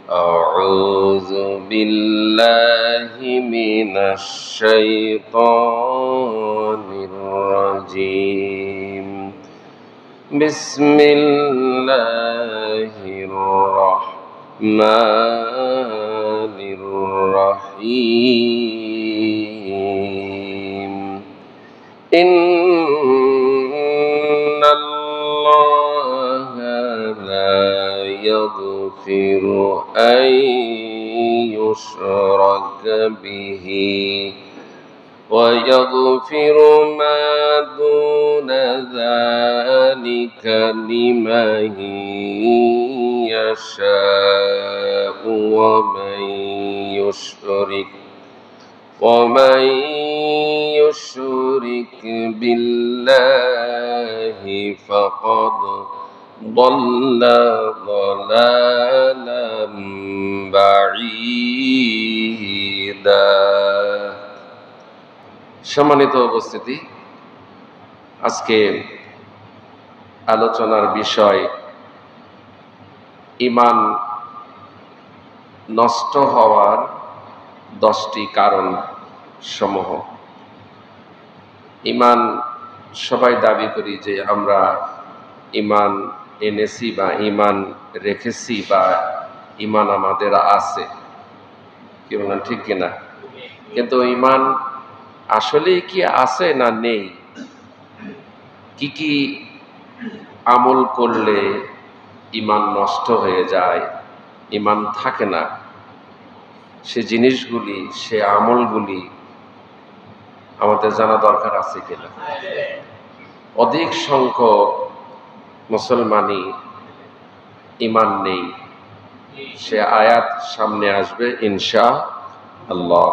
أعوذ بالله من الشيطان الرجيم بسم الله الرحمن الرحيم إن الله لا يغفر أن يشرك به ويغفر ما دون ذلك لمن يشاء ومن يشرك بالله فقد ضل ضلالا بعيدا। সম্মানিত উপস্থিতি, আজকে আলোচনার বিষয় ঈমান নষ্ট হওয়ার 10টি কারণ সমূহ। ঈমান সবাই দাবি করি যে আমরা ঈমান এনেছি বা ঈমান রেখেছি বা ঈমান আমাদের আছে, কি বলেন ঠিক কিনা? কিন্তু ঈমান আসলেই কি আছে না নেই? কি কি আমল করলে ঈমান নষ্ট হয়ে যায়, ঈমান থাকে না, সে জিনিসগুলি, সে আমলগুলি আমাদের জানা দরকার আছে কিনা। অধিক সংখ্যক মুসলমানই ঈমান নেই, সে আয়াত সামনে আসবে ইনশাআল্লাহ।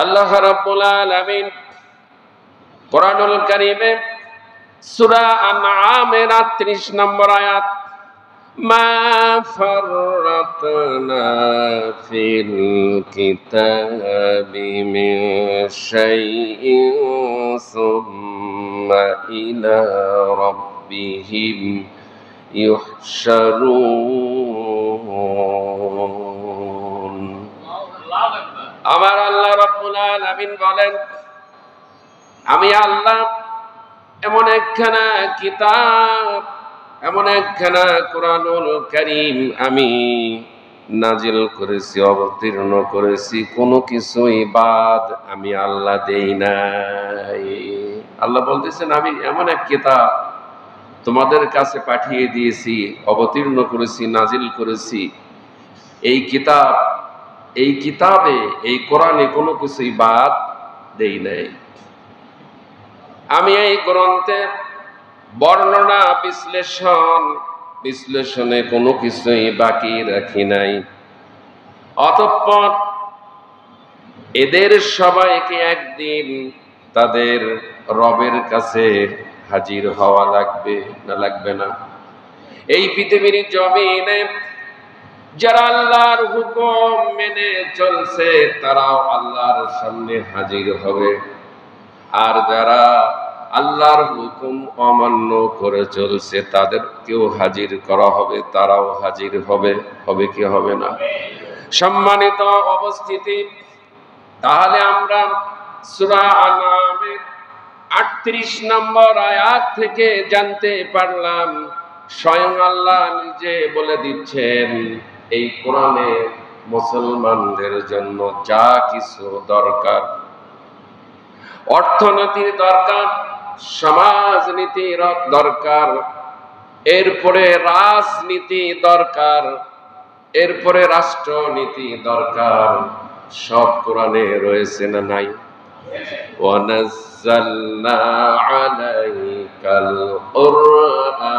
আল্লাহ রাব্বুল আলামিন কোরআনুল কারীমে সূরা আনআমের ৩৮ নম্বর আয়াত, মা ফাররাতনা ফিল কিতাবি মিন শাইইন সুম্মা ইলা রাব্বিহিম ইউহশারুন। আমার আল্লাহ রাব্বুল আলামিন বলেন, আমি আল্লাহ এমন একখানা কিতাব, এমন একখানা কোরআনুল কারীম আমি নাজিল করেছি, অবতীর্ণ করেছি, কোনো কিছুই বাদ আমি আল্লাহ দেই নাই। আল্লাহ বলতেছেন, আমি এমন এক কিতাব তোমাদের কাছে পাঠিয়ে দিয়েছি, অবতীর্ণ করেছি, নাজিল করেছি। এই কিতাবে, এই কোরআনে কোনো কিছুই বাদ দেই নাই। আমি এই গ্রন্থে বর্ণনা বিশ্লেষণে কোনো কিছুই বাকি রাখি নাই। অতঃপর এদের সবাইকে একদিন তাদের রবের কাছে হাজির হওয়া লাগবে না লাগবে না? এই পৃথিবীর জমিনে যারা আল্লাহর হুকুম মেনে চলছে তারাও আল্লাহর সামনে হাজির হবে, আর যারা আল্লাহর হুকুম অমান্য করে চলছে তাদেরকেও হাজির করা হবে, তারাও হাজির হবে। হবে কি হবে না? সম্মানিত উপস্থিতি, তাহলে আমরা সূরা আনআমের ৩৮ নম্বর আয়াত থেকে জানতে পারলাম, স্বয়ং আল্লাহ নিজে বলে দিচ্ছেন এই কোরআনে মুসলমানদের জন্য যা কিছু দরকার, অর্থনীতির দরকার, সমাজনীতির দরকার, এরপরে রাজনীতি দরকার, এরপরে রাষ্ট্রনীতি দরকার, সব কোরআনে রয়েছে না নাই? ওয়ানাজ্জালনা আলাইকাল কুরআনা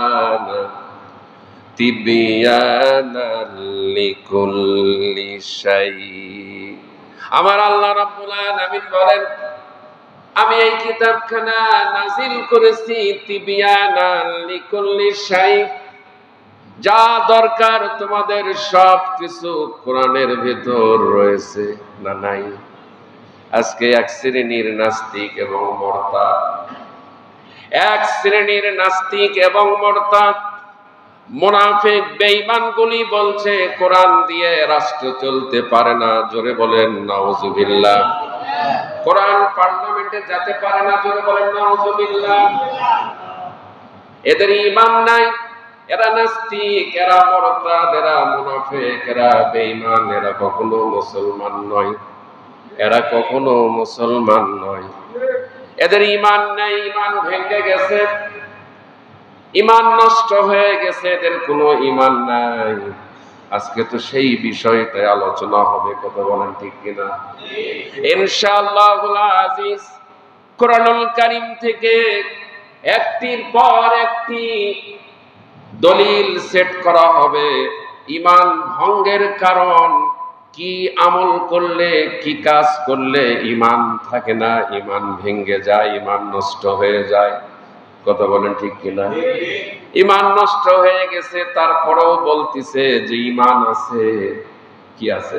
তিবয়ানাল লিকুল্লি শাই। আমার আল্লাহ রাব্বুল আলামিন বলেন, আমি এই কিতাবখানা নাজিল করেছি তিবয়ানাল লিকুল্লি শাই, যা দরকার তোমাদের সব কিছু কোরআনের ভেতর রয়েছে না নাই? আজকে এক শ্রেণীর নাস্তিক এবং মুরতাদ মুনাফিক বেঈমানগুলি বলছে কোরআন দিয়ে রাষ্ট্র চলতে পারে না, জোরে বলেন নাউজুবিল্লাহ। কোরআন পার্লামেন্টে যেতে পারে না, জোরে বলেন নাউজুবিল্লাহ। এদের ঈমান নাই, এরা নাস্তিক, এরা মুরতাদ, এরা মুনাফিক, এরা বেঈমান, এরা কখনো মুসলমান নয়, এরা কখনো মুসলমান নয়। এদের ঈমান নাই, ঈমান ভেঙে গেছে, ঈমান নষ্ট হয়ে গেছে, এদের কোনো ঈমান নাই। আজকে তো সেই বিষয়টাই আলোচনা হবে, কথা বলেন ঠিক কিনা? ইনশাআল্লাহুল আজিজ কোরআনুল কারীম থেকে একটির পর একটি দলিল সেট করা হবে। ঈমান ভঙ্গের কারণ কি, আমল করলে, কি কাজ করলে ঈমান থাকে না, ঈমান ভেঙে যায়, ঈমান নষ্ট হয়ে যায়, কথা বলেন ঠিক কিনা? ঈমান নষ্ট হয়ে গেছে, তারপরেও বলতিছে যে ঈমান আছে। কি আছে?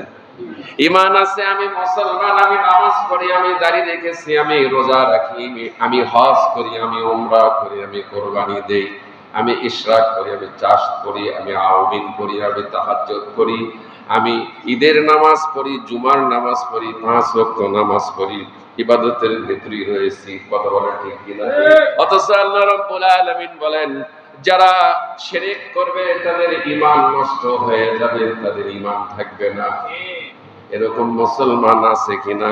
ঈমান আছে, আমি মুসলমান, আমি নামাজ পড়ি, আমি দাড়ি রেখেছি, আমি রোজা রাখি, আমি হজ করি, আমি উমরা করি, আমি কোরবানি দেই, আমি ইশরাক করি, আমি চাষ করি, আমি আউবিন করি, আমি তাহাজ্জুদ করি, আমি ঈদের নামাজ পড়ি, জুমার নামাজ পড়ি, 5 ওয়াক্ত নামাজ পড়ি, ইবাদতের ভিতরেই রয়েছি, কথা বলেন ঠিক কিনা? অথচ আল্লাহ রাব্বুল আলামিন বলেন যারা শিরক করবে তাদের ঈমান নষ্ট হয়ে যাবে, তাদের ঈমান থাকবে না। এরকম মুসলমান আছে কিনা?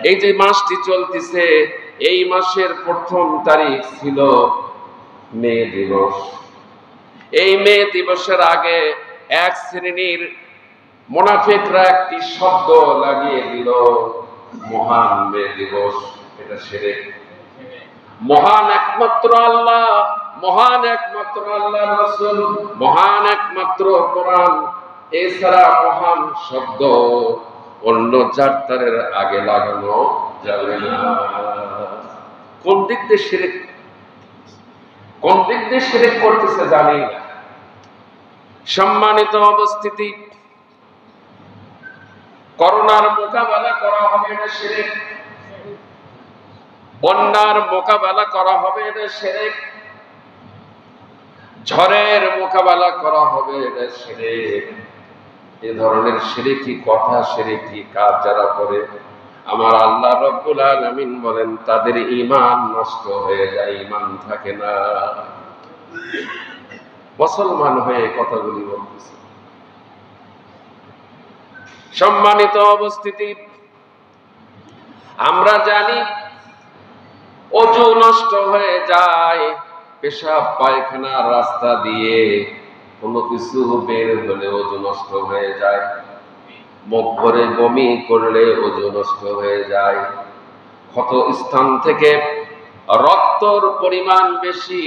এই যে মাসটি চলতেছে, এই মাসের প্রথম তারিখ ছিল মে দিবস। এই মে দিবসের আগে এক শ্রেণীর মুনাফিকরা একটি শব্দ লাগিয়ে দিল, মহান মে দিবস। এটা শিরক। মহান একমাত্র আল্লাহ, মহান একমাত্র আল্লাহর রাসূল, মহান একমাত্র কোরআন, এছাড়া মহান শব্দ অন্য যাত্রার আগে লাগানো যাবে না। কোন দিক দিয়ে শিরক, কোন দিক দিয়ে শিরক করতেছে জানি না। সম্মানিত উপস্থিতি, করোনার মোকাবেলা করা হবে, এটা শিরক। বন্যার মোকাবেলা করা হবে, এটা শিরক। ঝড়ের মোকাবেলা করা হবে, এটা শিরক। এ ধরনের শিরকি কথা, শিরকি কাজ যারা করে, আমার আল্লাহ রাব্বুল আলামিন বলেন তাদের ঈমান নষ্ট হয়ে যায়, ঈমান থাকে না। মুসলমান হয়ে কথাগুলি বলতেছে। সম্মানিত উপস্থিতি, আমরা জানি ওযু নষ্ট হয়ে যায় পেশাব পায়খানার রাস্তা দিয়ে, কোনো কিছু বের হলে ওযু নষ্ট হয়ে যায়, মুখ ভরে বমি করলে ওযু নষ্ট হয়ে যায়, ক্ষত স্থান থেকে রক্তর পরিমাণ বেশি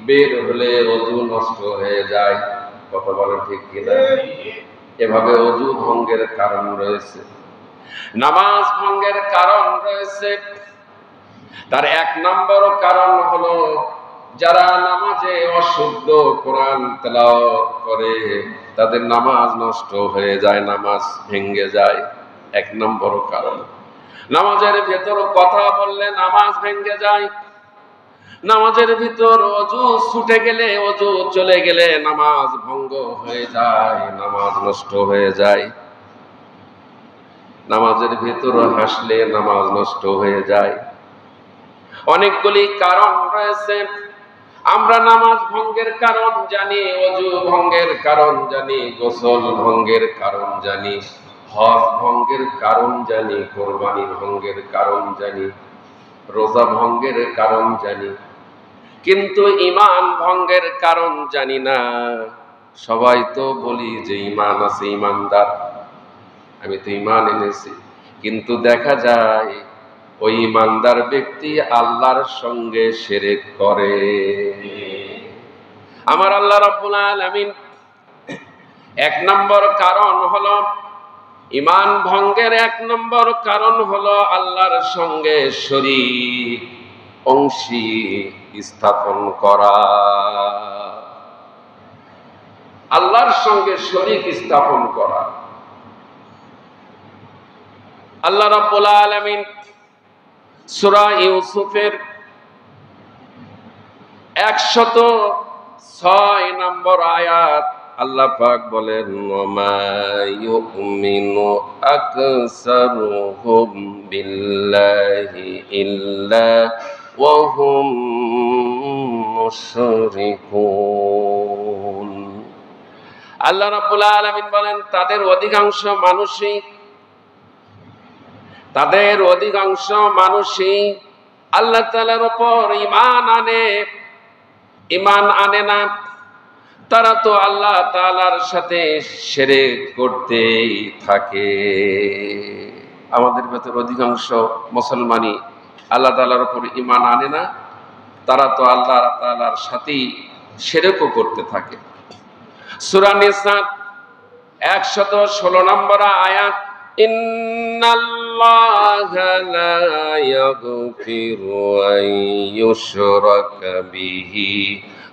বের হলে ওযু নষ্ট হয়ে যায়, কথা বলেন ঠিক কিনা? এভাবে ওযু ভঙ্গের কারণ রয়েছে, নামাজ ভঙ্গের কারণ রয়েছে। তার 1 নম্বর কারণ হলো যারা নামাজে অশুদ্ধ কোরআন তেলাওয়াত করে, তাদের নামাজ নষ্ট হয়ে যায়, নামাজ ভেঙে যায়। 1 নম্বর কারণ। নামাজের ভেতর কথা বললে নামাজ ভেঙে যায়, নামাজের ভিতর ওযু ছুটে গেলে, ওযু চলে গেলে নামাজ ভঙ্গ হয়ে যায়, নামাজ নষ্ট হয়ে যায়। নামাজের ভিতর হাসলে নামাজ নষ্ট হয়ে যায়। অনেকগুলি কারণ রয়েছে। আমরা নামাজ ভঙ্গের কারণ জানি, ওযু ভঙ্গের কারণ জানি, গোসল ভঙ্গের কারণ জানি, হজ ভঙ্গের কারণ জানি, কোরবানি ভঙ্গের কারণ জানি, রোজা ভঙ্গের কারণ জানি, কিন্তু ঈমান ভঙ্গের কারণ জানি না। সবাই তো বলি যে ঈমান আছে, ঈমানদার, আমি তো ঈমান এনেছি, কিন্তু দেখা যায় ওই ঈমানদার ব্যক্তি আল্লাহর সঙ্গে শিরক করে। আমার আল্লাহ রাব্বুল আলামিন 1 নম্বর কারণ হলো ঈমান ভঙ্গের 1 নম্বর কারণ হলো আল্লাহর সঙ্গে শরীক, অংশী স্থাপন করা। আল্লাহর সঙ্গে শরীক স্থাপন করা। আল্লাহ রাব্বুল আলামিন সূরা ইউসুফের 6 নম্বর আয়াত আল্লাহ পাক বলেন ওমা ইউমিনু আকসারুহুম বিল্লাহি ইল্লা ওয়া হুম মুশরিকুন। আল্লাহ রাব্বুল আলামিন বলেন তাদের অধিকাংশ মানুষই আল্লাহ তাআলার উপর ঈমান আনে না। তারা তো আল্লাহ তাআলার সাথে শিরক করতেই থাকে। আমাদের ভেতর অধিকাংশ মুসলমানই আল্লাহ তাআলার উপর ঈমান আনে না, তারা তো আল্লাহ তাআলার সাথেই শিরকও করতে থাকে। সূরা নিসা 116 নম্বর আয়াত ইন্নাল্লাহা লা ইয়াগফিরু আন ইউশরাকা বিহি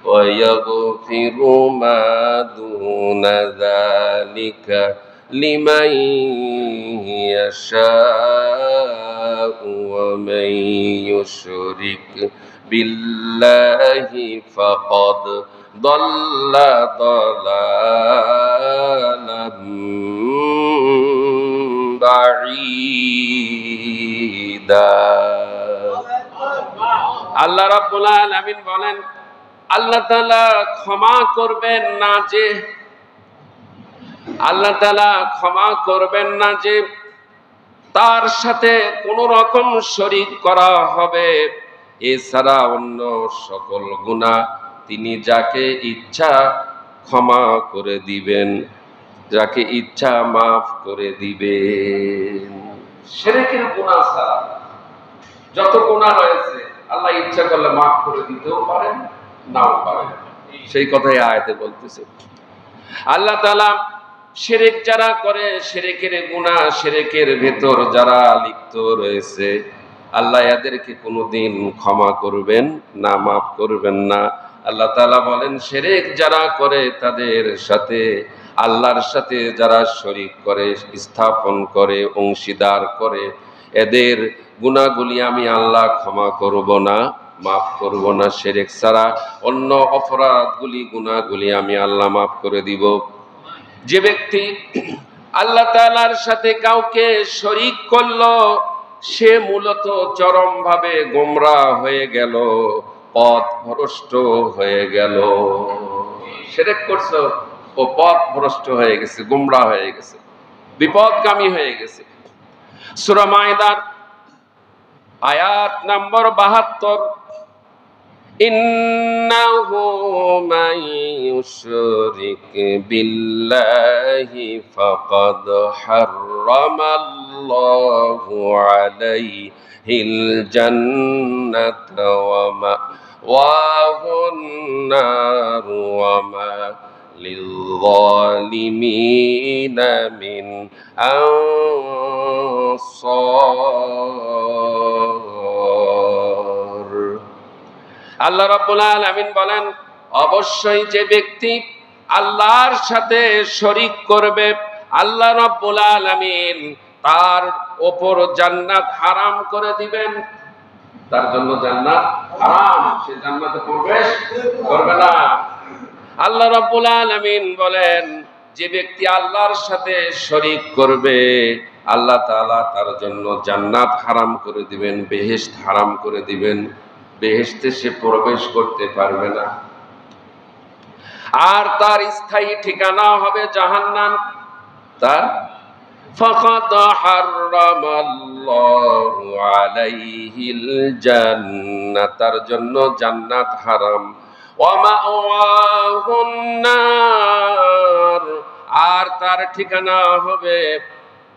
ওয়া ইয়াগফিরু মা দুনা যালিকা লিমান ইয়াশাউ ওয়া মান ইউশরিক বিল্লাহি ফাকাদ দাল্লা দালালাম বাঈদা। আল্লাহ রাব্বুল আলামিন বলেন আল্লাহ তাআলা ক্ষমা করবেন না যে তার সাথে কোন রকম শরীক করা হবে। এছাড়া অন্য সকল গুনাহ তিনি যাকে ইচ্ছা ক্ষমা করে দিবেন, যাকে ইচ্ছা মাফ করে দিবেন। শিরকের গুনাহ ছাড়া যত গুনাহ রয়েছে আল্লাহ ইচ্ছা করলে মাফ করে দিতেও পারেন, নাও পারেন। সেই কথাই আয়াতে বলতেছে। আল্লাহ তাআলা শিরক যারা করে, শিরকের গুনাহ, শিরকের ভেতর যারা লিপ্ত রয়েছে, আল্লাহ এদেরকে কোনোদিন ক্ষমা করবেন না, মাফ করবেন না। আল্লাহ তাআলা বলেন শিরক যারা করে তাদের সাথে আল্লাহর সাথে যারা শরীক করে, স্থাপন করে, অংশীদার করে, এদের গুনাহগুলি আমি আল্লাহ ক্ষমা করব না, মাফ করব না। শিরক ছাড়া অন্য অপরাধগুলি, গুনাহগুলি আমি আল্লাহ মাফ করে দিব। যে ব্যক্তি আল্লাহ তাআলার সাথে কাউকে শরীক করলো সে মূলত চরমভাবে গোমরাহ হয়ে গেল, পথভ্রষ্ট হয়ে গেল। শিরক করছো, ও পথভ্রষ্ট হয়ে গেছে, গোমরাহ হয়ে গেছে, বিপদগামী হয়ে গেছে। সূরা মাইদার আয়াত নম্বর 72 ইন্নাহু মান ইউশরিক বিল্লাহি ফাকাদ হাররামাল্লাহু আলাইহিল জান্নাতা ওয়া মাওয়াহুন নার ওয়া মা লিয-যালিমিনা মিন আনসার। আল্লাহ রাব্বুল আলামিন বলেন অবশ্যই যে ব্যক্তি আল্লাহর সাথে শরীক করবে, আল্লাহ রাব্বুল আলামিন তার উপর জান্নাত হারাম করে দিবেন। তার জন্য জান্নাত হারাম, সে জান্নাতে প্রবেশ করবে না। আল্লাহ রাব্বুল আলামিন বলেন যে ব্যক্তি আল্লাহর সাথে শরীক করবে, আল্লাহ তাআলা তার জন্য জান্নাত হারাম করে দিবেন, বেহেশত হারাম করে দিবেন। বেহেশতে সে প্রবেশ করতে পারবে না, আর তার স্থায়ী ঠিকানা হবে জাহান্নাম। তার ফাকাদ হাররামাল্লাহু আলাইহিল জান্নাত, তার জন্য জান্নাত হারাম। ওয়া মাওয়াহুন নার, আর তার ঠিকানা হবে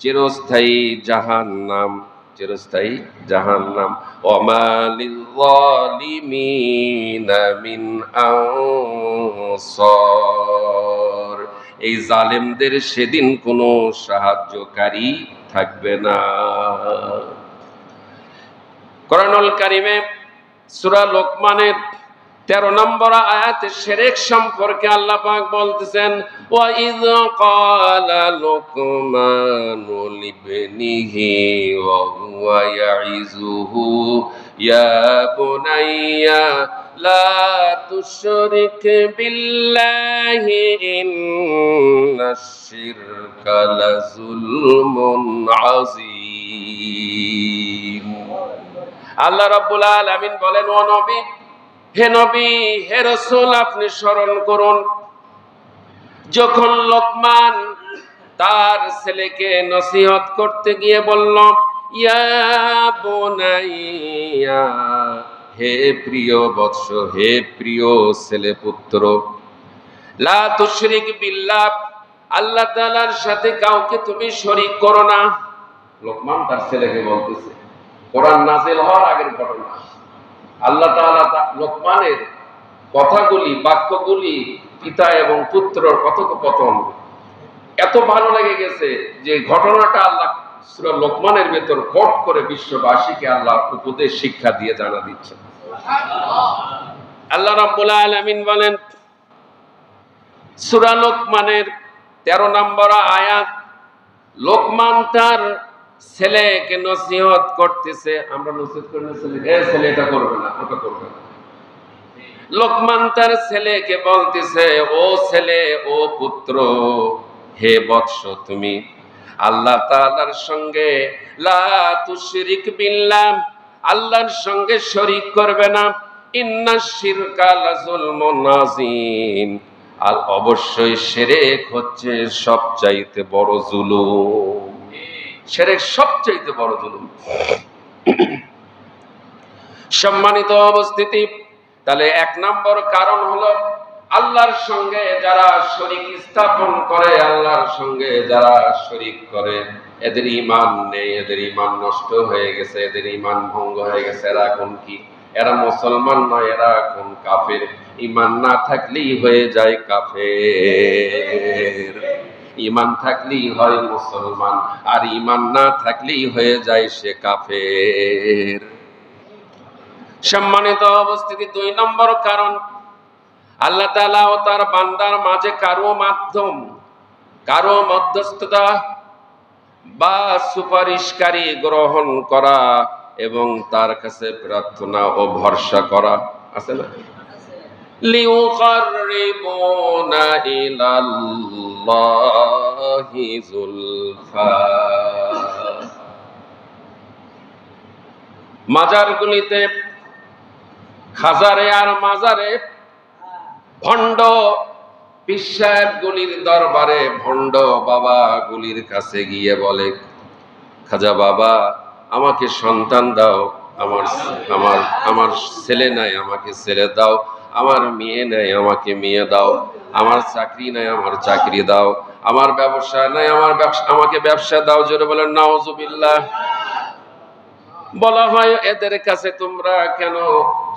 চিরস্থায়ী জাহান্নাম, চিরস্থায়ী জাহান্নাম। ওয়া মা লিয-যালিমিনা মিন আনসার, এই জালেমদের সেদিন কোনো সাহায্যকারী থাকবে না। কোরআনুল কারীমে সূরা লোকমানের 13 নম্বর আয়াতে শিরক সম্পর্কে আল্লাহ পাক বলতেছেন ওয়া ইয ক্বালা লুকমানু লিবনিহি ওয়া হুয়া ইয়াইযুহু ইয়া বুনাইয়া লা তুশরিক বিল্লাহি ইন্নাশ শিরকা লাযুলমুন আযীম। আল্লাহ রাব্বুল আলামিন বলেন, ও নবী, হে নবী, হে রাসূল, আপনি স্মরণ করুন যখন লোকমান তার ছেলেকে নসিহত করতে গিয়ে বলল, ইয়া বুনাইয়া, হে প্রিয় বৎস, হে প্রিয় ছেলে পুত্র, লা তুশরিক বিল্লাহ, আল্লাহ তাআলার সাথে কাউকে তুমি শরীক করো না। লোকমান তার ছেলেকে বলতেছে, কোরআন নাযিল হওয়ার আগের ঘটনা। আল্লাহ তাআলা লোকমানের কথাগুলি, বাক্যগুলি, পিতা এবং পুত্রর কথোপকথন এত ভালো লেগে গেছে যে ঘটনাটা আল্লাহ সূরা লোকমানের ভেতর কোট করে বিশ্ববাসীকে আল্লাহ উপদেশ শিক্ষা দিয়ে জানা দিচ্ছেন। আল্লাহ রাব্বুল আলামিন বলেন সূরা লোকমানের 13 নম্বর আয়াত, লোকমান তার ছেলেকে নসিহত করতেছে। আমরা নসিহত করি না ছেলে, এ ছেলে এটা করবে না, ওটা করবে না। লোকমান তার ছেলেকে বলতেছে, ও ছেলে, ও পুত্র, হে বৎস, তুমি আল্লাহ তাআলার সঙ্গে লা তুশরিক বিল্লাহ, আল্লাহর সঙ্গে শরীক করবে না। ইন্নাশ শিরকা লাযুলমুন আযীম, আর অবশ্যই শিরক হচ্ছে সবচাইতে বড় জুলুম। শিরক সবচাইতে বড় জুলুম। সম্মানিত উপস্থিতি, তাহলে 1 নম্বর কারণ হলো আল্লাহর সঙ্গে যারা শরীক স্থাপন করে, আল্লাহর সঙ্গে যারা শরীক করে, এদের ঈমান নেই, এদের ঈমান নষ্ট হয়ে গেছে, এদের ঈমান ভঙ্গ হয়ে গেছে। এরা এখন কি? এরা মুসলমান নয়, এরা এখন কাফের। ঈমান না থাকলেই হয়ে যায় কাফের। ঈমান থাকলেই হয় মুসলমান, আর ঈমান না থাকলেই হয়ে যায় সে কাফের। সম্মানিত উপস্থিতি, 2 নম্বর কারণ, আল্লাহ তাআলা ও তার বান্দার মাঝে কারো মধ্যস্থতা বা সুপারিশকারী গ্রহণ করা এবং তার কাছে প্রার্থনা ও ভরসা করা আছে না? লিউকাররিবুনা ইলাল্লাহি যুলফা, মাজারগুলিতে, খাজারে আর মাজারে ভণ্ড পিসাবগুলির দরবারে ভণ্ড বাবাগুলির কাছে গিয়ে বলে, খাজা বাবা, আমাকে সন্তান দাও, আমার ছেলে নাই, আমাকে ছেলে দাও, আমার মেয়ে নাই, আমাকে মেয়ে দাও, আমার চাকরি নাই, আমার চাকরি দাও, আমার ব্যবসা নাই, আমাকে ব্যবসা দাও। জোরে বলেন নাউজুবিল্লাহ। বলা হয়, এদের কাছে তোমরা কেন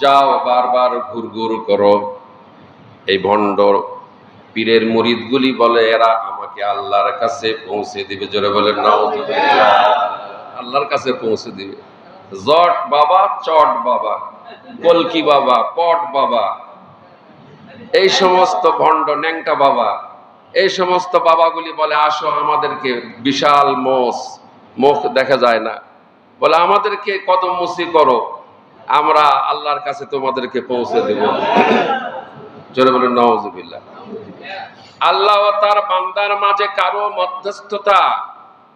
যাও, বারবার ঘুরঘুর করো? এই ভণ্ড পীরের মুরিদগুলি বলে, এরা আমাকে আল্লাহর কাছে পৌঁছে দিবে। জোরে বলেন নাউজুবিল্লাহ। আল্লাহর কাছে পৌঁছে দিবে। জট বাবা, চট বাবা, কলকি বাবা, পট বাবা, এই সমস্ত ভণ্ড ন্যাংটা বাবা, এই সমস্ত বাবাগুলি বলে, আসো, আমাদেরকে বিশাল মুখ দেখা যায় না, বলে আমাদেরকে কদম মুসি করো, আমরা আল্লাহর কাছে তোমাদেরকে পৌঁছে দেব। জোরে বলেন নাউজুবিল্লাহ। আল্লাহ ও তার বান্দার মাঝে কারো মধ্যস্থতা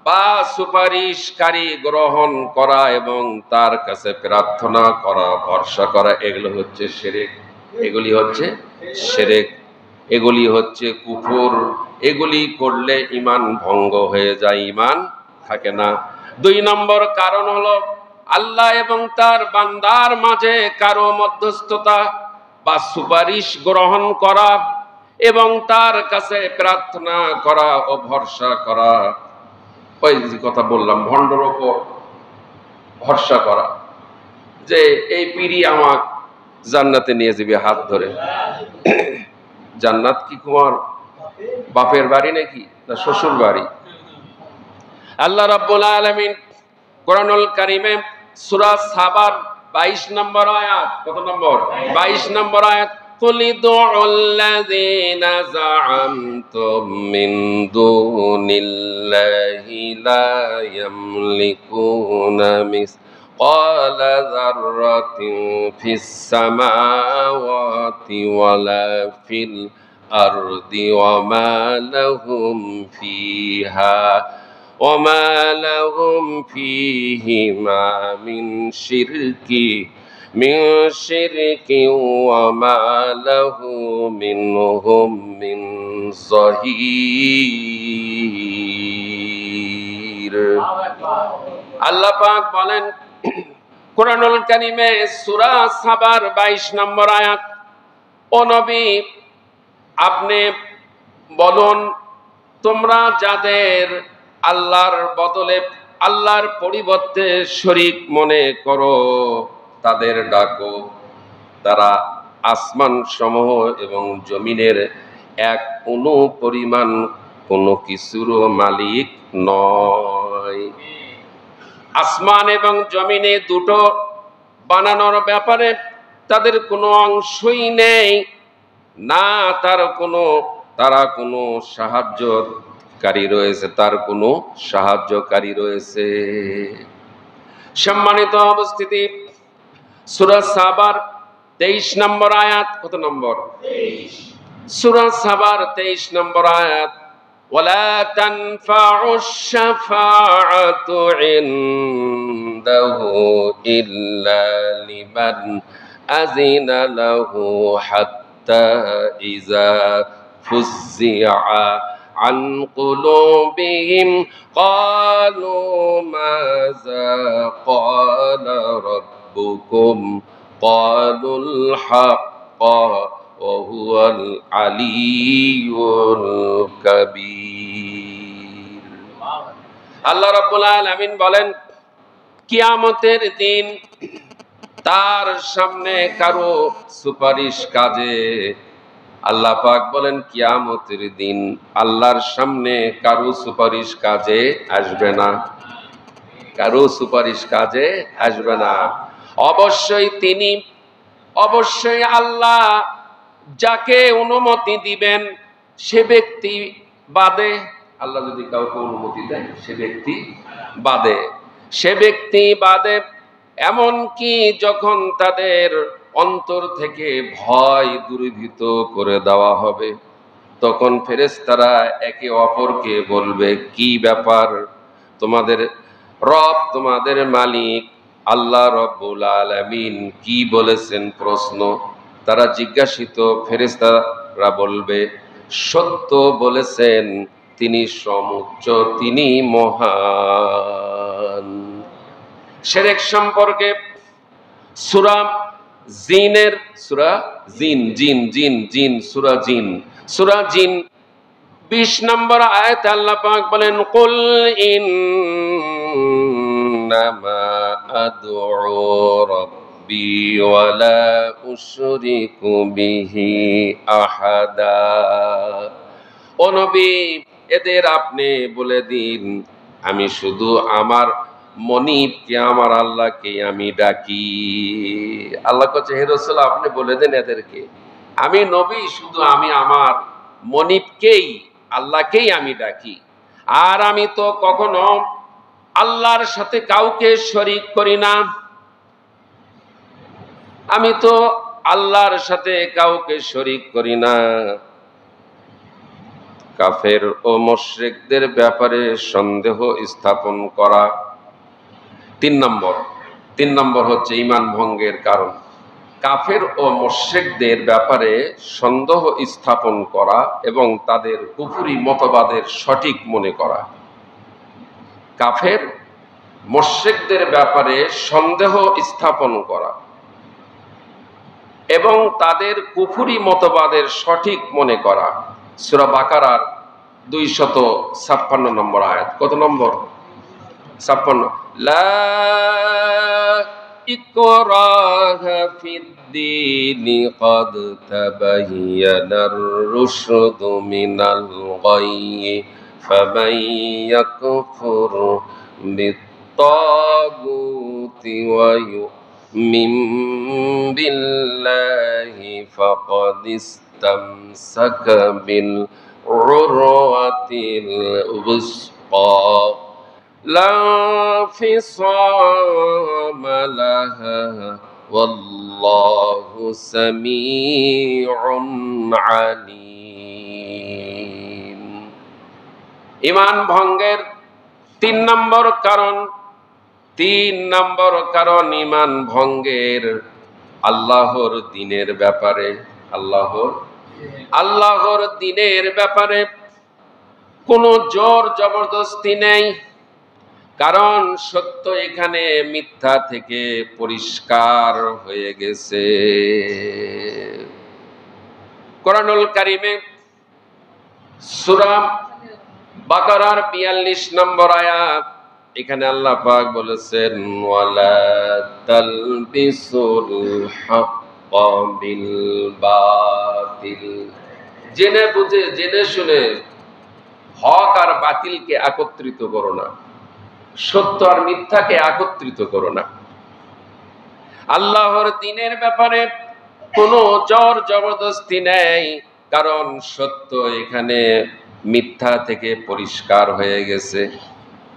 বা সুপারিশকারী গ্রহণ করা এবং তার কাছে প্রার্থনা করা, ভরসা করা, এগুলো হচ্ছে শিরক, এগুলি হচ্ছে শিরক, এগুলি হচ্ছে কুফর। এগুলি করলে ঈমান ভঙ্গ হয়ে যায়, ঈমান থাকে না। 2 নম্বর কারণ হলো আল্লাহ এবং তার বান্দার মাঝে কারো মধ্যস্থতা বা সুপারিশ গ্রহণ করা এবং তার কাছে প্রার্থনা করা ও ভরসা করা। ওই যে কথা বললাম, ভণ্ডর উপর ভরসা করা, যে এই পীরি আমাকে জান্নাতে নিয়ে যাবে হাত ধরে। জান্নাত কি তোমার বাপের বাড়ি নাকি, না শ্বশুর বাড়ি? আল্লাহ রাব্বুল আলামিন কোরআনুল কারীমে সূরা সাবার 22 নম্বর আয়াত, কত নম্বর? 22 নম্বর আয়াত, কুল দু'ল্লাযীনা যা'আমতুম মিন দুনিল্লাহি লা ইয়ামলিকুনা قال ذرة في السماوات ولا في الأرض وما لهم فيهما من شرك وما له منهم من ظهير আল্লাহ পাক বলেন কুরআনুল কারীমে সূরা সাবার 22 নম্বর আয়াত, ও নবী আপনি বলুন, তোমরা যাদের আল্লাহর বদলে আল্লাহর পরিবর্তে শরীক মনে করো তাদের ডাকো, তারা আসমান সমূহ এবং জমিনের এক অণু পরিমাণ কোনো কিছুরও মালিক নয়। আসমান এবং জমিনে দুটো বানানোর ব্যাপারে তাদের কোনো অংশই নেই, না তারা কোনো সাহায্যকারী রয়েছে, তার কোনো সাহায্যকারী রয়েছে। সম্মানিত উপস্থিতি, সূরা সাবার 23 নম্বর আয়াত, কত নম্বর? 23। সূরা সাবার 23 নম্বর আয়াত, ওয়ালা তানফাউশ শাফাআতু ইনদাহু ইল্লা লিমান আযিনা লাহু হাত্তা ইযা ফুজ্জিআ عن قلوبهم قالوا ماذا قال ربكم قالوا الحق وهو العلي الكبير। আল্লাহ রাব্বুল আলামিন বলেন, কিয়ামতের দিন তার সামনে কারো সুপারিশ কাজে, আল্লাহ পাক বলেন কিয়ামতের দিন আল্লাহর সামনে কারো সুপারিশ কাজে আসবে না, কারো সুপারিশ কাজে আসবে না। অবশ্যই আল্লাহ যাকে অনুমতি দিবেন সে ব্যক্তি বাদে, আল্লাহ যদি কাউকে অনুমতি দেন সে ব্যক্তি বাদে এমনকি যখন তাদের অন্তর থেকে ভয় দূরীভূত করে দেওয়া হবে, তখন ফেরেশতারা একে অপরকে বলবে, কি ব্যাপার, তোমাদের রব, তোমাদের মালিক আল্লাহ রব্বুল আলামিন কি বলেছেন? প্রশ্ন। তারা জিজ্ঞাসিত ফেরেশতারা বলবে, সত্য বলেছেন, তিনি সমুচ্চ, তিনি মহান। শিরক সম্পর্কে সূরা জিনের সূরা জিন 20 নম্বর আয়াতে আল্লাহ পাক বলেন, কুল ইন্নামা আদউ রাব্বি ওয়ালা উশরিকু বিহি আহাদা। ও নবী, এদের আপনি বলে দিন, আমি শুধু আমার মনিবকে, আমার আল্লাহকে আমি ডাকি। আল্লাহ কাছে, হে রাসূল আপনি বলে দেন এদেরকে, আমি নবী শুধু আমি আমার মনিবকেই, আল্লাহকেই আমি ডাকি, আর আমি তো কখনো আল্লাহর সাথে কাউকে শরীক করি না, আমি তো আল্লাহর সাথে কাউকে শরীক করি না। কাফের ও মুশরিকদের ব্যাপারে সন্দেহ স্থাপন করা। 3 নম্বর হচ্ছে ঈমান ভঙ্গের কারণ, কাফের ও মুশরিকদের ব্যাপারে সন্দেহ স্থাপন করা এবং তাদের কুফরি মতবাদের সঠিক মনে করা। কাফের মুশরিকদের ব্যাপারে সন্দেহ স্থাপন করা এবং তাদের কুফরি মতবাদের সঠিক মনে করা। সূরা বাকারার 256 নম্বর আয়াত, কত নম্বর? 56। লা ইকরাহা ফিদ্দীনি ক্বাদ তাবায়্যানার রুশদু মিনাল গায়য়্যি ফামান ইয়াকফুর বিত্তাগুতি ওয়া ইউমিন বিল্লাহি ফাকাদ ইসতামসাকা বিল উরওয়াতিল উসকা لا انفصام لها والله سميع عليم। ঈমান ভঙ্গের 3 নম্বর ঈমান ভঙ্গের আল্লাহর দ্বীনের ব্যাপারে, আল্লাহর দ্বীনের ব্যাপারে কোনো জোর জবরদস্তি নেই, কারণ সত্য এখানে মিথ্যা থেকে পরিষ্কার হয়ে গেছে। কোরআনুল কারীমে সূরা বাকারার 42 নম্বর আয়াত, এখানে আল্লাহ পাক বলেছেন ওয়ালা তালবিসুল হাক্কা বিল বাতিল, জেনে বুঝে জেনে শুনে হক আর বাতিলকে একত্রিত করো না, সত্য আর মিথ্যাকে একত্রিত করো না। আল্লাহর দ্বীনের ব্যাপারে কোনো জোর জবরদস্তি নেই, কারণ সত্য এখানে মিথ্যা থেকে পরিষ্কার হয়ে গেছে।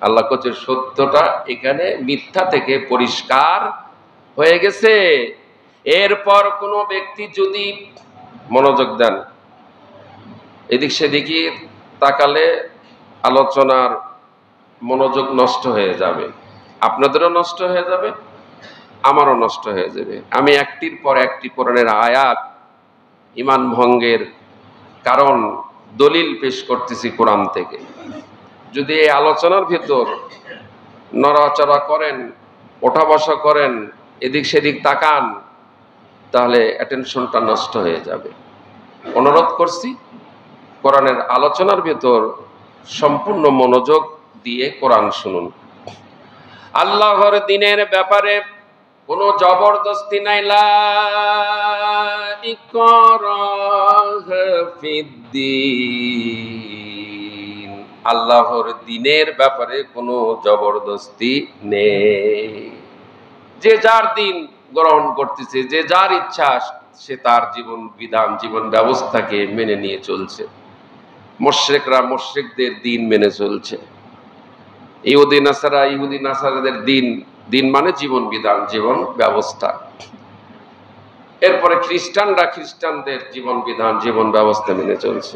আল্লাহ বলছে সত্যটা এখানে মিথ্যা থেকে পরিষ্কার হয়ে গেছে। এরপর কোনো ব্যক্তি যদি মনোযোগ দেন, এদিক সেদিকে তাকালে আলোচনার মনোযোগ নষ্ট হয়ে যাবে, আপনাদেরও নষ্ট হয়ে যাবে, আমারও নষ্ট হয়ে যাবে। আমি একটির পর একটি কোরআনের আয়াত ঈমান ভঙ্গের কারণ দলিল পেশ করতেছি কোরআন থেকে। যদি এই আলোচনার ভিতর নড়াচড়া করেন, ওঠা বসা করেন, এদিক সেদিক তাকান, তাহলে অ্যাটেনশনটা নষ্ট হয়ে যাবে। অনুরোধ করছি কোরআনের আলোচনার ভিতর সম্পূর্ণ মনোযোগ দিয়ে কোরআন শুনুন। আল্লাহর দ্বীনের ব্যাপারে কোনো জবরদস্তি নাই, লা ইকরাহা ফিদ্দীন, আল্লাহর দ্বীনের ব্যাপারে কোনো জবরদস্তি নেই। যে যার দ্বীন গ্রহণ করতেছে, যে যার ইচ্ছা সে তার জীবন বিধান, জীবন ব্যবস্থাকে মেনে নিয়ে চলছে। মুশরিকরা মুশরিকদের দ্বীন মেনে চলছে, ইহুদি নাসারাদের দ্বীন মানে জীবন বিধান, জীবন ব্যবস্থা। এরপরে খ্রিস্টানরা খ্রিস্টানদের জীবন বিধান, জীবন ব্যবস্থা মেনে চলছে।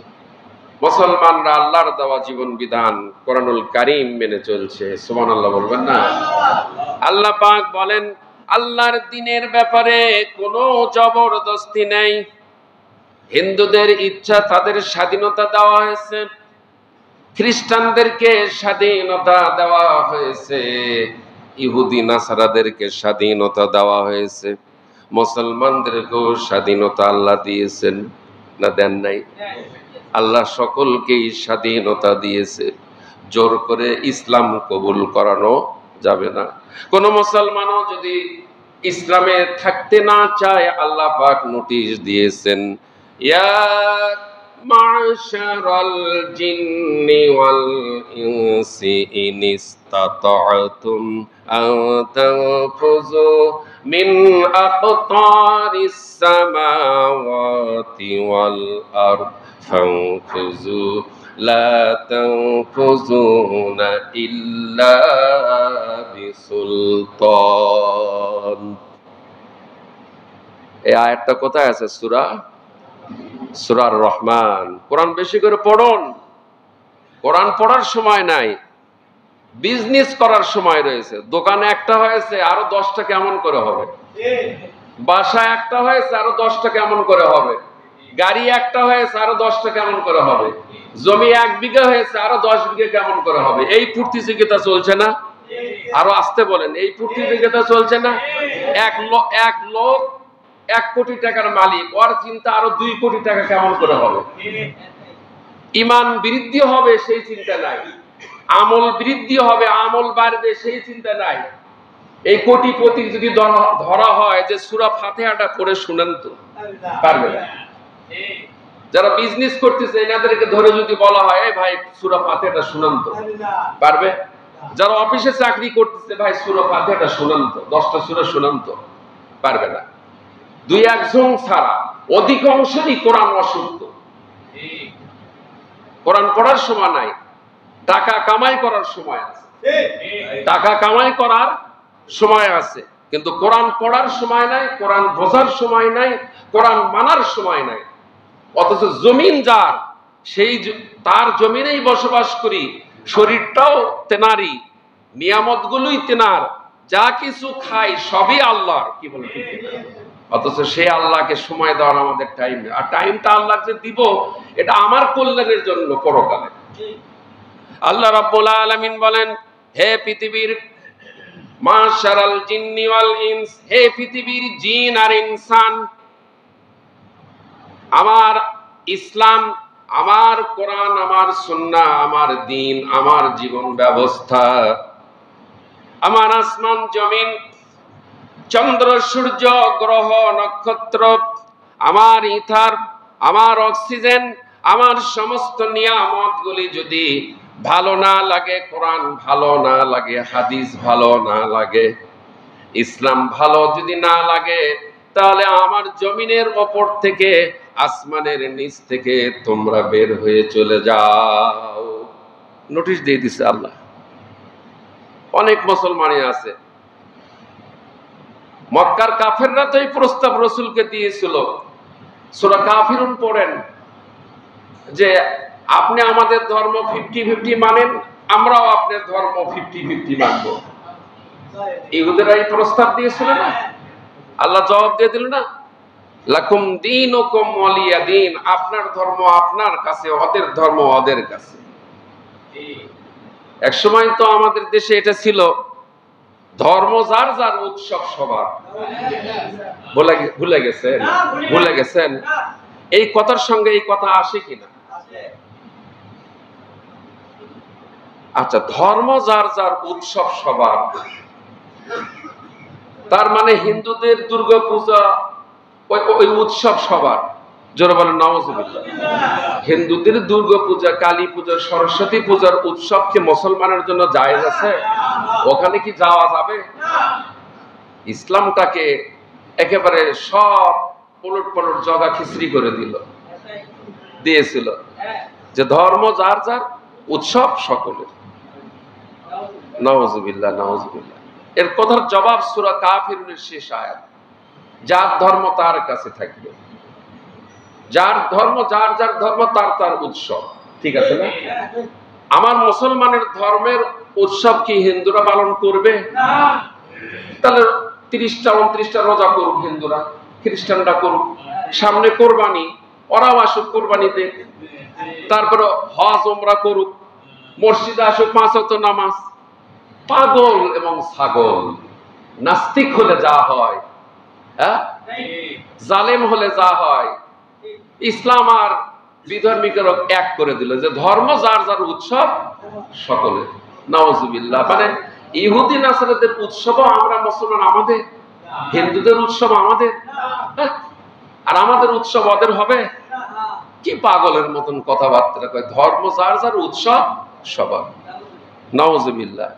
মুসলমানরা আল্লাহর দেওয়া জীবন বিধান কোরআনুল কারীম মেনে চলছে। সুবহানাল্লাহ বলবেন না? আল্লাহ পাক বলেন আল্লাহর দ্বীনের ব্যাপারে কোনো জবরদস্তি নেই। হিন্দুদের ইচ্ছা, তাদের স্বাধীনতা দেওয়া হয়েছে, খ্রিস্টানদেরকে স্বাধীনতা দেওয়া হয়েছে, ইহুদি নাসারাদেরকে স্বাধীনতা দেওয়া হয়েছে, মুসলমানদেরকেও স্বাধীনতা আল্লাহ দিয়েছেন না দেন নাই? আল্লাহ সকলকেই স্বাধীনতা দিয়েছে। জোর করে ইসলাম কবুল করানো যাবে না। কোন মুসলমানও যদি ইসলামে থাকতে না চায়, আল্লাহ পাক নোটিশ দিয়েছেন, ইয়া মা'শারাল জিন্নি ওয়াল ইনসি ইন ইসতাতা'তুম আন তানফুযু মিন আকতারিস সামাওয়াতি ওয়াল আরদ ফানফুযু লা তানফুযুনা ইল্লা বিসুলতান। এই আয়াতটা কোথায় আছে? সূরা রহমান। কোরআন বেশি করে পড়ুন। কোরআন পড়ার সময় নাই, বিজনেস করার সময় রয়েছে। দোকানে একটা হয়েছে, আরো 10টা কেমন করে হবে? বাসায় একটা হয়েছে, আরো 10টা কেমন করে হবে? গাড়ি একটা হয়েছে, আরো 10টা কেমন করে হবে? জমি 1 বিঘা হয়েছে, আরো 10 বিঘা কেমন করে হবে? এই প্রতিযোগিতা চলছে না? আরো আসতে বলেন, এই প্রতিযোগিতা চলছে না? এক লোক 1 কোটি টাকার মালিক, ওর চিন্তা আরো 2 কোটি টাকা কেমন করে হবে? ঈমান বৃদ্ধি হবে সেই চিন্তা নাই, আমল বৃদ্ধি হবে, আমল বাড়বে সেই চিন্তা নাই। এই কোটিপতি যদি ধরা হয় যে সূরা ফাতিহাটা পড়ে শুনেন, তো পারবে না। যারা বিজনেস করতেছে এনাদেরকে ধরে যদি বলা হয়, এই ভাই সূরা ফাতিহাটা শুনেন, তো পারবে? যারা অফিসে চাকরি করতেছে, ভাই সূরা ফাতিহাটা শুনেন, তো 10টা সূরা শুনেন, তো পারবে না। 2-1 জন ছাড়া অধিকাংশই কোরআন অশুদ্ধ। কোরআন পড়ার সময় নাই, টাকা কামাই করার সময় আছে। টাকা কামাই করার সময় আছে, কিন্তু কোরআন পড়ার সময় নাই, কোরআন বোঝার সময় নাই, কোরআন মানার সময় নাই। অথচ জমিন যার, সেই তার জমিনেই বসবাস করি, শরীরটাও তেনারই, নিয়ামত গুলোই তেনার, যা কিছু খাই সবই আল্লাহর। কি বলে? অথচ সেই আল্লাহকে সময় দেওয়ার আমাদের টাইম নেই। আর টাইমটা আল্লাহ যে দিব, এটা আমার কল্যাণের জন্য পরকালে। আল্লাহ রাব্বুল আলামিন বলেন, হে পৃথিবীর মাশারাল জিন্নি ওয়াল ইনস, হে পৃথিবীর জিন আর ইনসান, আমার ইসলাম, আমার কোরআন, আমার সুন্নাহ, আমার দ্বীন, আমার জীবন ব্যবস্থা, আমার আসমান জমিন, চন্দ্র সূর্য গ্রহ নক্ষত্র, আমার ইথার, আমার অক্সিজেন, আমার সমস্ত নিয়ামতগুলি যদি ভালো না লাগে, কোরআন ভালো না লাগে, হাদিস ভালো না লাগে, ইসলাম ভালো যদি না লাগে, তাহলে আমার জমিনের ওপর থেকে, আসমানের নিচ থেকে তোমরা বের হয়ে চলে যাও। নোটিশ দিয়ে দিছে আল্লাহ। অনেক মুসলমানই আছে, মক্কার কাফেররা তো এই প্রস্তাব রাসূলকে দিয়েছিল। সূরা কাফিরুন পড়েন যে আপনি আমাদের ধর্ম 50-50 মানেন, আমরাও আপনার ধর্ম 50-50 মানব। ইহুদিরা এই প্রস্তাব দিয়েছিল না, আল্লাহ জবাব দিয়ে দিল না, লাকুম দীনুকুম ওয়ালিয়া দীন, আপনার ধর্ম আপনার কাছে, ওদের ধর্ম ওদের কাছে। এক সময় তো আমাদের দেশে এটা ছিল, ধর্ম যার যার, উৎসব সবার। ভুলে গেছেন? এই কথার সঙ্গে এই কথা আসে কিনা? আচ্ছা, ধর্ম যার যার, উৎসব সবার, তার মানে হিন্দুদের দুর্গা পূজা ওই উৎসব সবার। জোরে বলেন নাউজুবিল্লাহ। হিন্দুদের দুর্গা পূজা, কালী পূজা, সরস্বতী পূজার উৎসব কি মুসলমানের জন্য জায়েজ আছে? ওখানে কি যাওয়া যাবে? ইসলামটাকে একেবারে সব পলট জগা খিচড়ি করে দিয়েছিল যে ধর্ম যার যার, উৎসব সকলের। নাউজুবিল্লাহ, নাউজুবিল্লাহ। এর কথার জবাব সূরা কাফিরুনের শেষ আয়াত, যার ধর্ম তার কাছে থাকবে, যার ধর্ম, যার যার ধর্ম তার তার উৎসব। ঠিক আছে না? আমার মুসলমানের ধর্মের উৎসব কি হিন্দুরা পালন করবে? তাহলে 30টা 29টা রোজা করুক হিন্দুরা, খ্রিস্টানরা করুক, সামনে কোরবানি, ওরাও আসুক কোরবানি দেখ, তারপরে হজ ওমরা করুক, মসজিদে আসুক 5 ওয়াক্ত নামাজ। পাগল এবং ছাগল, নাস্তিক হলে যা হয়, হ্যাঁ, জালেম হলে যা হয়, ইসলাম আর বিধর্মীকের এক করে দিল যে ধর্ম যার যার, উৎসব সকলের। নাউজুবিল্লাহ। মানে ইহুদি নাসারাদের উৎসব আমরা মুসলমান, আমাদের হিন্দুদের উৎসব আমাদের, আর আমাদের উৎসব ওদের হবে? কি পাগলের মতন কথাবার্তা কয়, ধর্ম যার যার, উৎসব সবার। নাউজুবিল্লাহ।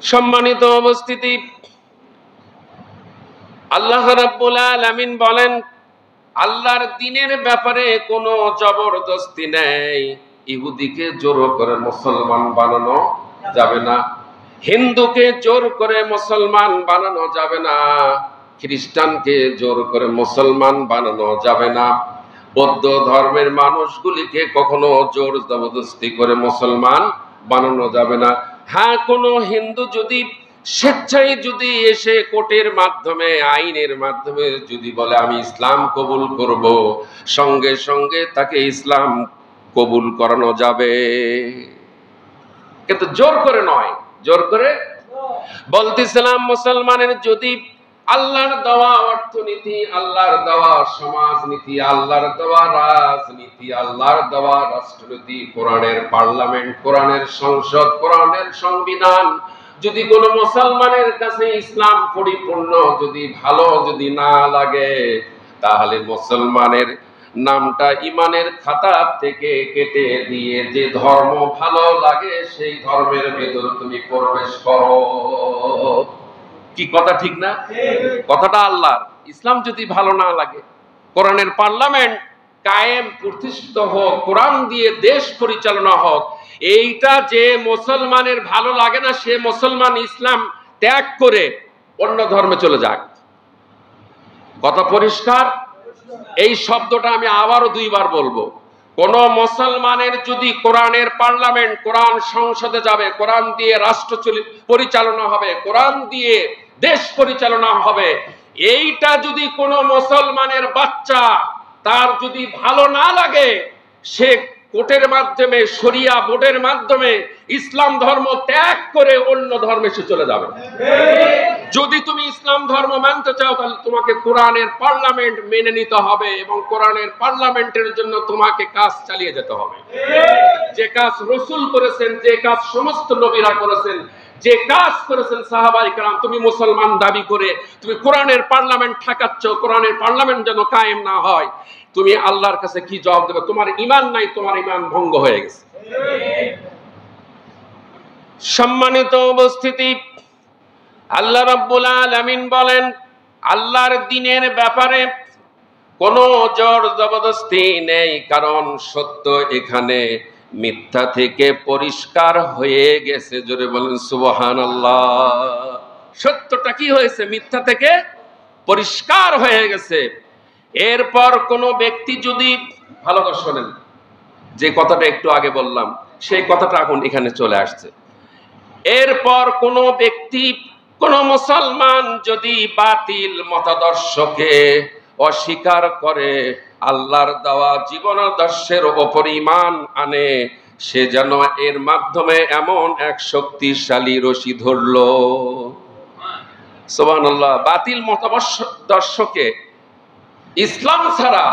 সম্মানিত উপস্থিতি, আল্লাহ রাব্বুল আলামিন বলেন, আল্লাহর দ্বীনের ব্যাপারে কোনো জবরদস্তি নেই। ইহুদিকে জোর করে মুসলমান বানানো যাবে না, হিন্দুকে জোর করে মুসলমান বানানো যাবে না, খ্রিস্টানকে জোর করে মুসলমান বানানো যাবে না, বৌদ্ধ ধর্মের মানুষগুলিকে কখনো জোর জবরদস্তি করে মুসলমান বানানো যাবে না। হ্যাঁ, কোনো হিন্দু যদি স্বেচ্ছায় যদি এসে কোর্টের মাধ্যমে, আইনের মাধ্যমে যদি বলে আমি ইসলাম কবুল করব, সঙ্গে সঙ্গে তাকে ইসলাম কবুল করানো যাবে, কিন্তু জোর করে নয়। জোর করে বলতেছিলাম, মুসলমানের যদি আল্লাহর দেওয়া অর্থনীতি, আল্লাহর দেওয়া সমাজনীতি, আল্লাহর দেওয়া রাজনীতি, আল্লাহর দেওয়া রাষ্ট্রনীতি, কোরআনের পার্লামেন্ট, কোরআনের সংসদ, কোরআনের সংবিধান যদি কোনো মুসলমানের কাছে ইসলাম পরিপূর্ণ যদি ভালো যদি না লাগে, তাহলে মুসলমানের নামটা ইমানের খাতা থেকে কেটে দিয়ে যে ধর্ম ভালো লাগে সেই ধর্মের ভেতর তুমি প্রবেশ করো। কি কথা ঠিক না? কথাটা আল্লাহর। ইসলাম যদি ভালো না লাগে, কোরআনের পার্লামেন্ট কায়েম প্রতিষ্ঠিত হোক, কোরআন দিয়ে দেশ পরিচালনা হোক, এইটা যে মুসলমানের ভালো লাগে না, সে মুসলমান ইসলাম ত্যাগ করে অন্য ধর্মে চলে যাক। কথা পরিষ্কার? এই শব্দটা আমি আবারও 2 বার বলবো। কোন মুসলমানের যদি কোরআনের পার্লামেন্ট, কোরআন সংসদে যাবে, কোরআন দিয়ে রাষ্ট্র পরিচালনা হবে, কোরআন দিয়ে দেশ পরিচালনা হবে, এইটা যদি কোনো মুসলমানের বাচ্চা তার যদি ভালো না লাগে, সে কোর্টের মাধ্যমে, শরিয়া বোর্ডের মাধ্যমে ইসলাম ধর্ম ত্যাগ করে অন্য ধর্মে সে চলে যাবে। যদি তুমি ইসলাম ধর্ম মানতে চাও, তাহলে তোমাকে কোরআনের পার্লামেন্ট মেনে নিতে হবে এবং কোরআনের পার্লামেন্টের জন্য তোমাকে কাজ চালিয়ে যেতে হবে। যে কাজ রাসূল করেছেন, যে কাজ সমস্ত নবীরা করেছেন, যে কাজ করেছেন সাহাবায়ে কেরাম, তুমি মুসলমান দাবি করে তুমি কোরআনের পার্লামেন্ট ঠেকাচ্ছ, কোরআনের পার্লামেন্ট যেন কায়েম না হয়, তুমি আল্লাহর কাছে কি জবাব দেবে? তোমার ঈমান নাই, তোমার ঈমান ভঙ্গ হয়ে গেছে। সম্মানিত উপস্থিতি, আল্লাহ রাব্বুল আলামিন বলেন, আল্লাহর দ্বীনের ব্যাপারে কোনো জোর জবরদস্তি নেই, কারণ সত্য এখানে মিথ্যা থেকে পরিষ্কার হয়ে গেছে। জোরে বলেন সুবহানাল্লাহ। সত্যটা কি হয়েছে? মিথ্যা থেকে পরিষ্কার হয়ে গেছে। এরপর কোনো ব্যক্তি যদি, ভালো করে শোনেন, যে কথাটা একটু আগে বললাম সেই কথাটা এখন এখানে চলে আসছে। এরপর কোনো ব্যক্তি, কোন মুসলমান যদি বাতিল মতাদর্শকে অস্বীকার করে আল্লাহর দেওয়া জীবনাদর্শের উপর ঈমান আনে, সে যেন এর মাধ্যমে এমন এক শক্তিশালী রশি ধরল। সুবহানাল্লাহ। বাতিল মতাদর্শকে, ইসলাম ছাড়া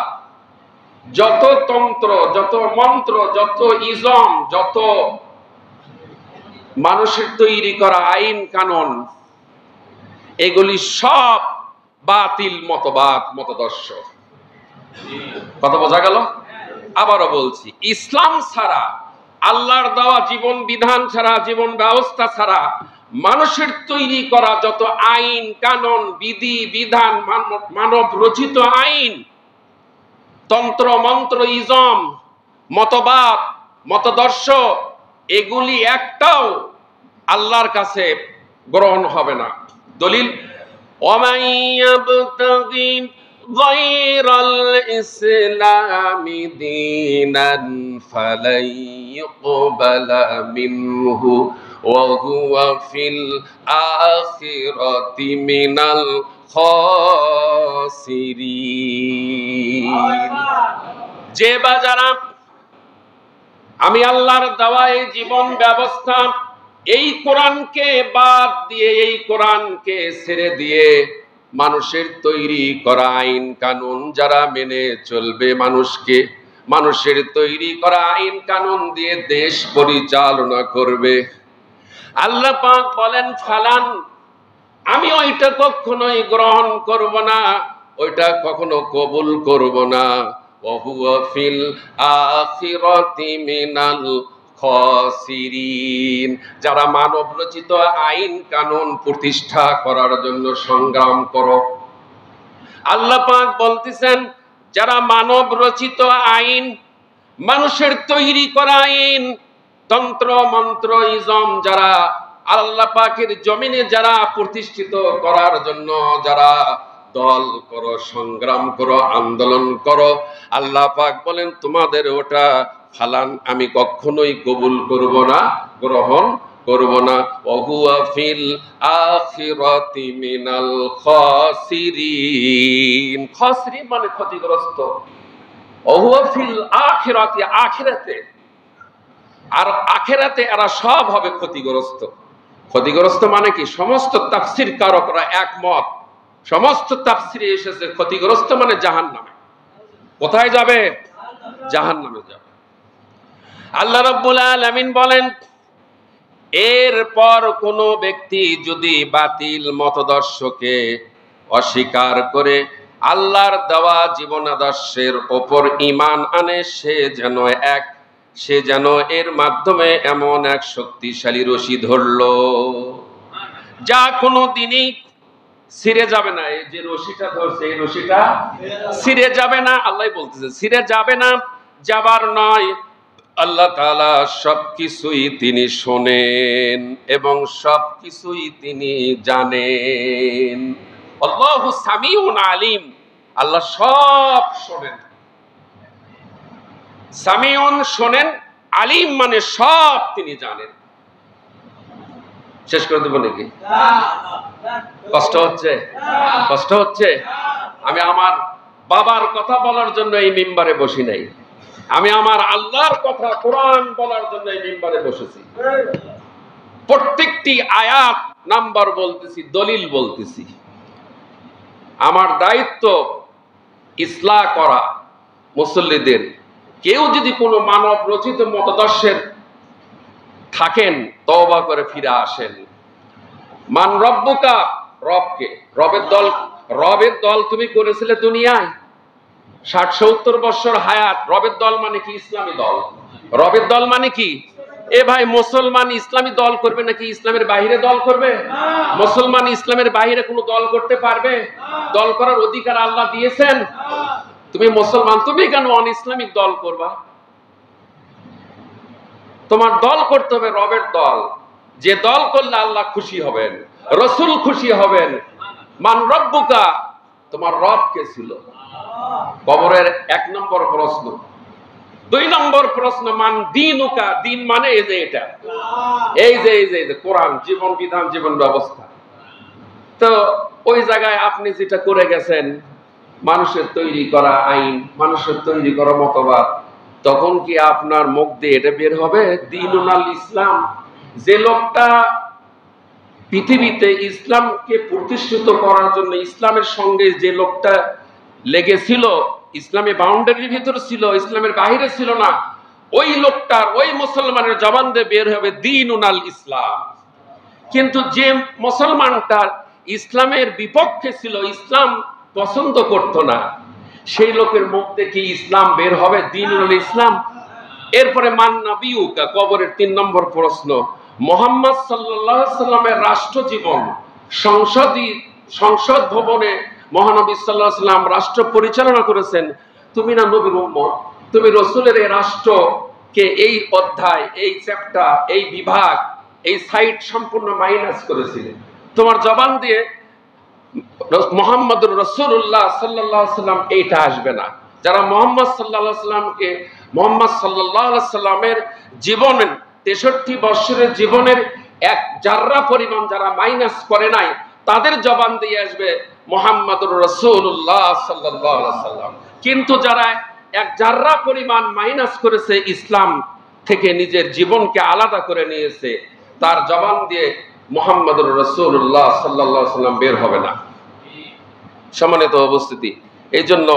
যত তন্ত্র, যত মন্ত্র, যত ইজম, যত মানুষের তৈরি করা আইন কানুন, এগুলি সব বাতিল মতাদর্শ। কথা বোঝা গেল? আবারও বলছি, ইসলাম ছাড়া, আল্লাহর দেওয়া জীবন বিধান ছাড়া, জীবন ব্যবস্থা ছাড়া মানুষের তৈরি করা যত আইন কানুন, বিধি বিধান, মানব রচিত আইন, তন্ত্র মন্ত্র, ইজম, মতবাদ, মতাদর্শ, এগুলি একটাও আল্লাহর কাছে গ্রহণ হবে না। দলিল, ওয়ামান ইয়াবতাগি গায়রাল ইসলামি দীনান ফালাই ইউকবালা মিনহু ওয়া হুয়া ফিল আখিরাতি মিনাল খাসিরিন। যে বা যারা আমি আল্লাহর দেওয়া এই জীবন ব্যবস্থা, এই কোরআনকে বাদ দিয়ে, এই কোরআনকে ছেড়ে দিয়ে মানুষের তৈরি করা আইন কানুন যারা মেনে চলবে, মানুষের তৈরি করা আইন কানুন দিয়ে দেশ পরিচালনা করবে, আল্লাহ পাক বলেন ফালান, আমি ওইটা কখনোই গ্রহণ করব না, ওইটা কখনো কবুল করব না। ওয়া হুয়া ফিল আখিরাতি মিনাল খাসিরিন। যারা মানব রচিত আইন কানুন প্রতিষ্ঠা করার জন্য সংগ্রাম করো, আল্লাহ পাক বলতেছেন, যারা মানব রচিত আইন, মানুষের তৈরি করা আইন, তন্ত্র মন্ত্র ইজম, যারা আল্লাহ পাকের জমিনে যারা প্রতিষ্ঠিত করার জন্য যারা দল করো, সংগ্রাম করো, আন্দোলন করো, আল্লাহ পাক বলেন তোমাদের ওটা ফালান, আমি কখনোই কবুল করব না, গ্রহণ করব না। ওয়া হুয়া ফিল আখিরাতি মিনাল খাসিরিন। খাসিরিন মানে ক্ষতিগ্রস্ত। ওয়া হুয়া ফিল আখিরাতি, আখিরাতে, আর আখিরাতে এরা সব হবে ক্ষতিগ্রস্ত। ক্ষতিগ্রস্ত মানে কি? সমস্ত তাফসীর কারকরা একমত, সমস্ত তাফসীরে এসেছে ক্ষতিগ্রস্ত মানে জাহান্নামে। কোথায় যাবে? জাহান্নামে যাবে। আল্লাহ রাব্বুল আলামিন বলেন, এরপর কোন ব্যক্তি যদি বাতিল মতাদর্শকে অস্বীকার করে আল্লাহর দেওয়া জীবনাদর্শের ওপর ঈমান আনে, সে যেন এর মাধ্যমে এমন এক শক্তিশালী রশি ধরল, যা কোনো দিনই ছিঁড়ে যাবে না। এই যে রশিটা ধরছে, এই রশিটা ছিঁড়ে যাবে না। আল্লাহ বলতেছে ছিঁড়ে যাবে না, যাবার নয়, আল্লাহ তাআলা সবকিছুই তিনি শোনেন এবং সবকিছুই তিনি জানেন। আল্লাহু সামিউন আলিম, আল্লাহ সব শোনেন। সামিউন শোনেন, আলিম মানে সব তিনি জানেন। শেষ করে দেব নাকি? কষ্ট হচ্ছে? কষ্ট হচ্ছে? আমি আমার বাবার কথা বলার জন্য এই মিম্বারে বসি নাই, আমি আমার আল্লাহর কথা কোরআন বলার জন্য এই মিম্বারে বসেছি। প্রত্যেকটি আয়াত নাম্বার বলতেছি, দলিল বলতেছি। আমার দায়িত্ব ইসলাহ করা মুসল্লিদের। কেউ যদি কোনো মানব রচিত মতাদর্শের থাকেন, তওবা করে ফিরে আসেন। মান রব্বুকা, রবকে, রবের দল তুমি করেছিলে দুনিয়ায় 60-70 বছর হায়াত। রবের দল মানে কি? ইসলামী দল। রবের দল মানে কি? এ ভাই, মুসলমান ইসলামী দল করবে নাকি ইসলামের বাহিরে দল করবে? মুসলমান ইসলামের বাহিরে কোনো দল করতে পারবে? দল করার অধিকার আল্লাহ দিয়েছেন। তুমি মুসলমান, তুমি কেন অন ইসলামিক দল করবা? তোমার দল করতে হবে রবের দল, যে দল করলে আল্লাহ খুশি হবেন, রসুল খুশি হবেন। মান রব্বুকা, তোমার রব কে ছিল? কবরের 1 নম্বর প্রশ্ন। 2 নম্বর প্রশ্ন, মান দীনুকা, দিন মানে এই যে এটা, এই যে কোরআন, জীবন বিধান, জীবন ব্যবস্থা। তো ওই জায়গায় আপনি যেটা করে গেছেন, মানুষের তৈরি করা আইন, মানুষের তৈরি করা মতবাদ, তখন কি আপনার মুখ দিয়ে এটা বের হবে? দীনুল ইসলাম। যে লোকটা পৃথিবীতে ইসলামকে প্রতিষ্ঠিত করার জন্য, ইসলামের সঙ্গে যে লোকটা লেগেছিল, ইসলামী বাউন্ডারির ভিতরে ছিল, ইসলামের বাইরে ছিল না, ওই লোকটার, ওই মুসলমানের জবান দিয়ে বের হবে দীনুল ইসলাম। কিন্তু যে মুসলমানটা ইসলামের বিপক্ষে ছিল, ইসলাম পছন্দ করত না, সেই লোকের মুখ থেকে ইসলাম বের হবে দীনুল ইসলাম। এরপরে মান নবিয়ুকা, কবরের 3 নম্বর প্রশ্ন। মুহাম্মদ সাল্লাল্লাহু আলাইহি সাল্লামের রাষ্ট্র জীবন, সংসদ ভবনে মহানবী সাল্লাল্লাহু আলাইহি সাল্লাম রাষ্ট্র পরিচালনা করেছেন। তুমি না নবীর উম্মত, তুমি রাসূলের এই রাষ্ট্রকে, এই অধ্যায়, এই চ্যাপ্টার, এই বিভাগ, এই সাইট সম্পূর্ণ মাইনাস করেছিলে। তোমার জবান দিয়ে মুহাম্মদুর রাসূলুল্লাহ সাল্লাল্লাহু আলাইহি সাল্লাম এইটা আসবে না। যারা মুহাম্মদ সাল্লাল্লাহু আলাইহি সাল্লামকে, মুহাম্মদ সাল্লাল্লাহু আলাইহি সাল্লামের জীবনের 63 বছরের জীবনের 1 জাররা পরিমাণ যারা মাইনাস করে নাই, তাদের জবান দিয়ে আসবে মুহাম্মদুর রাসূলুল্লাহ সাল্লাল্লাহু আলাইহি সাল্লাম। কিন্তু যারা 1 জাররা পরিমাণ মাইনাস করেছে, ইসলাম থেকে নিজের জীবনকে আলাদা করে নিয়েছে, তার জবান দিয়ে মুহাম্মদুর রাসূলুল্লাহ সাল্লাল্লাহু আলাইহি সাল্লাম বের হবে না। সম্মানিত উপস্থিতি, এই জন্য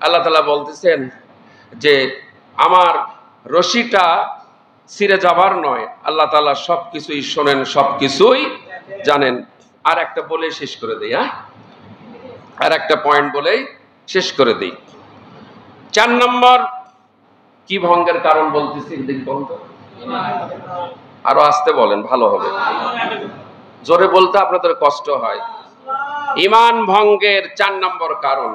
আল্লাহ তাআলা বলতেছেন যে আমার রশিটা ছিঁড়ে যাবার নয়, আল্লাহ তাআলা সবকিছুই শোনেন, সবকিছুই জানেন। আর একটা বলে শেষ করে দেই, আর একটা পয়েন্ট বলেই শেষ করে দেই। 4 নম্বর কি ভঙ্গের কারণ বলতেছি, দেখ বলতো, আরো আস্তে বলেন, ভালো হবে, জোরে বলতে আপনাদের কষ্ট হয়। ঈমান ভঙ্গের 4 নম্বর কারণ,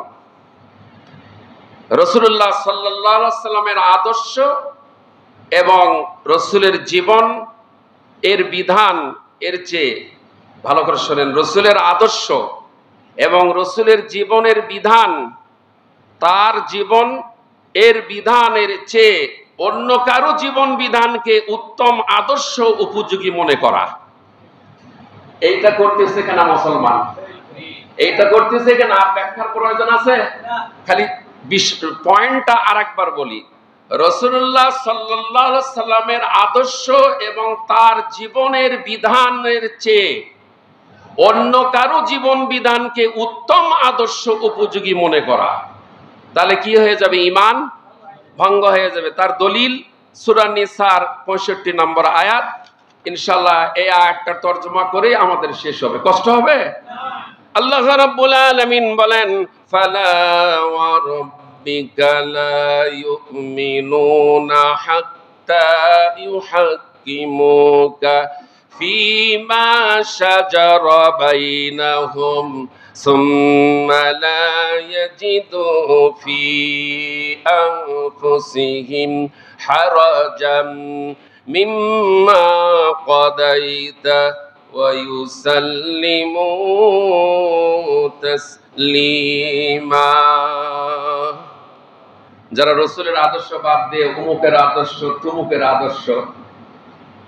রাসূলুল্লাহ সাল্লাল্লাহু আলাইহি সাল্লামের আদর্শ এবং রাসূলের জীবন এর বিধান এর চেয়ে, ভালো করে শুনেন, রাসূলের আদর্শ এবং রাসূলের জীবনের বিধান, তার জীবন এর বিধানের চেয়ে অন্য কারো জীবন বিধানকে উত্তম আদর্শ উপযোগী মনে করা। এইটা করতেছে কেন মুসলমান? এইটা করতেছে কেন? আর ব্যাখ্যার প্রয়োজন আছে? খালি পয়েন্টটা আরেকবার বলি। রাসূলুল্লাহ সাল্লাল্লাহু আলাইহি সাল্লামের আদর্শ এবং তার জীবনের বিধানের চেয়ে অন্য কারো জীবন বিধানকে উত্তম আদর্শ উপযোগী মনে করা, তাহলে কি হয়ে যাবে? ঈমান ভঙ্গ হয়ে যাবে। তার দলিল সূরা নিসার 65 নম্বর আয়াত। ইনশাআল্লাহ এই আয়াতটা তরজমা করে আমাদের শেষ হবে, কষ্ট হবে। আল্লাহ রাব্বুল আলামিন বলেন, ফালা ওয়া রাব্বিকা লা ইউমিনুনা হাত্তা ইউহাক্কিমুকা ফীমা শাজারা বাইনাহুম সুম্মা লা ইয়াজিদু ফি আনফুসিহিম হারাজাম মিম্মা কাদাইতা ওয়া ইউসাল্লিমু তাসলিমা। যারা রাসূলের আদর্শ বাদ দিয়ে অমুকের আদর্শ তমুকের আদর্শ,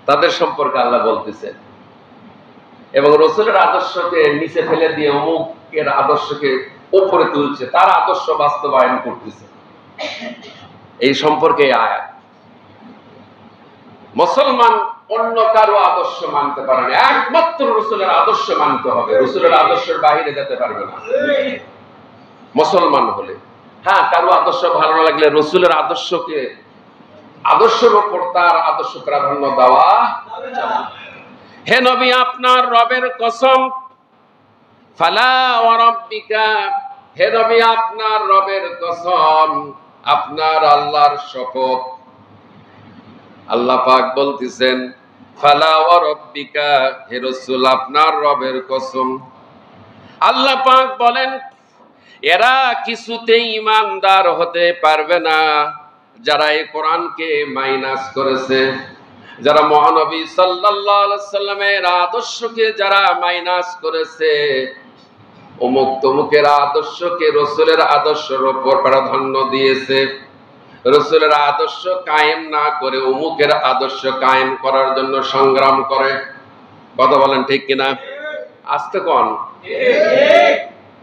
তাদের সম্পর্কে আল্লাহ বলতেছে, এবং রাসূলের আদর্শকে নিচে ফেলে দিয়ে অমুকের আদর্শকে উপরে তুলছে, তার আদর্শ বাস্তবায়ন করতেছে। এই সম্পর্কে আয়াত। মুসলমান অন্য কারো আদর্শ মানতে পারে না, একমাত্র রাসূলের আদর্শ মানতে হবে। রাসূলের আদর্শের বাইরে যেতে পারবে না মুসলমান হলে। হ্যাঁ, কারো আদর্শ ভালো না লাগলে রাসূলের আদর্শকে, আদর্শের উপর তার আদর্শ প্রাধান্য দেওয়া। হে নবী, আপনার রবের কসম, ফালা ওয়া রাব্বিকা, হে নবী আপনার রবের কসম, আপনার আল্লাহর শপথ। আল্লাহ পাক বলতেছেন ফালা ওয়া রাব্বিকা, হে রাসূল আপনার রবের কসম। আল্লাহ পাক বলেন এরা কিছুতেই ঈমানদার হতে পারবে না যারা এই কোরআনকে মাইনাস করেছে, যারা মহানবী সাল্লাল্লাহু আলাইহি সাল্লামের আদর্শকে যারা মাইনাস করেছে, অমুক তমুকের আদর্শকে রাসূলের আদর্শের উপর প্রাধান্য দিয়েছে, রাসূলের আদর্শ কায়েম না করে অমুকের আদর্শ কায়েম করার জন্য সংগ্রাম করে। কথা বলেন ঠিক কিনা? আস্তে কোন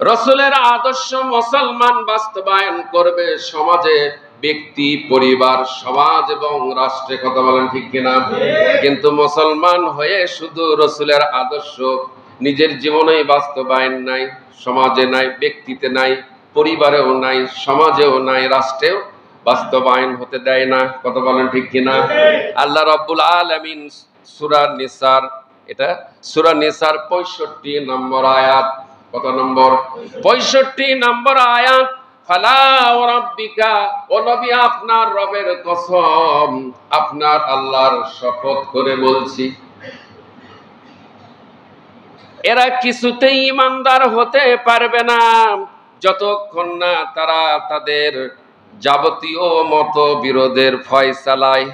রাসূলের আদর্শ মুসলমান বাস্তবায়ন করবে সমাজে, ব্যক্তি, পরিবার, সমাজ এবং রাষ্ট্রে। কথা বলেন ঠিক কিনা? কিন্তু মুসলমান হয়ে শুধু রাসূলের আদর্শ নিজের জীবনেই বাস্তবায়ন নাই, সমাজে নাই, ব্যক্তিতে নাই, পরিবারেও নাই, সমাজেও নাই, রাষ্ট্রেও বাস্তবায়ন হতে দেয় না। কথা বলেন ঠিক কিনা? আল্লাহ রাব্বুল আলামিন সূরা নিসার, এটা সূরা নিসার 65 নম্বর আয়াত। কত নম্বর? 65 নম্বর আয়াত। ফালা ওয়া রাব্বিকা, ও নবী আপনার রবের কসম, আপনার আল্লাহর শপথ করে বলছি, এরা কিছুতেই ঈমানদার হতে পারবে না যতক্ষণ না তারা তাদের যাবতীয় মতবিরোধের ফয়সালায়